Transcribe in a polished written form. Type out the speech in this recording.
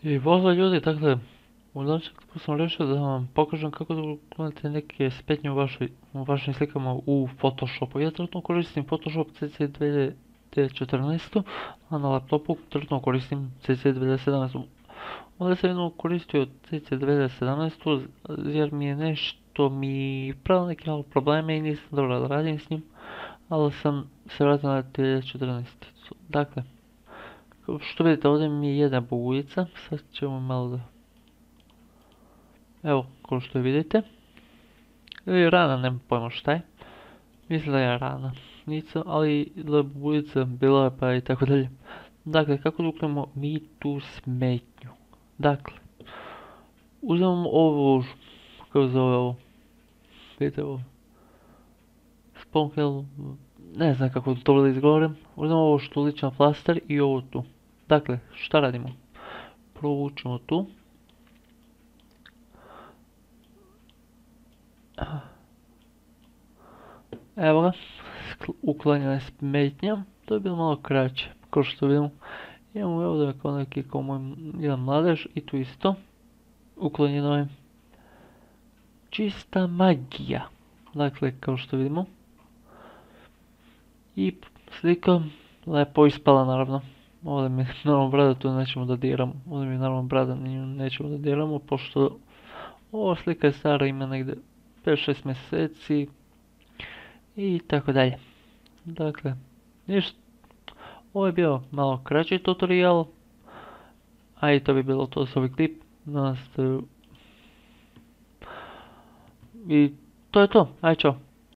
I pozdrav ljudi, dakle, u današnjem klipu sam rešio da vam pokažem kako da uklonite neke spetnje u vašim slikama u Photoshopu. Ja trenutno koristim Photoshop CC 2014, a na laptopu trenutno koristim CC 2017. Ovdje sam jednom koristio CC 2017 jer mi je nešto pravilo neke malo probleme i nisam dobro da radim s njim, ali sam se vratio na 2014. Dakle, kao što vidite ovdje mi je jedna bujica, sad ćemo malo da... Evo, kao što vidite. Ili rana, nemam pojma šta je. Mislim da je rana. Nisam, ali da je bujica bila je pa i tako dalje. Dakle, kako da uklonimo mi tu smetnju? Dakle, uzmemo ovo, kako zove ovo, vidite ovo, Sponkel, ne znam kako to da izgovorim. Uzmemo ovo što liči na flaster i ovo tu. Dakle, šta radimo? Provučemo tu. Evo ga, uklanjena je smetnja, to je bilo malo kraće, kao što vidimo. Imamo ovdje kao neki kao moj jedan mladež i tu isto. Uklonjeno je. Čista magija. Dakle, kao što vidimo. I slika lepo ispala naravno. Ovdje mi je naravno brada, tu nećemo da diramo. Ovdje mi je naravno brada, nećemo da diramo, pošto ova slika je stara, ima negdje 5-6 mjeseci. I tako dalje. Dakle, ništa. Ovo je bio malo kraći tutorial. A i to bi bilo to za ovaj klip. I to je to. Aj čao.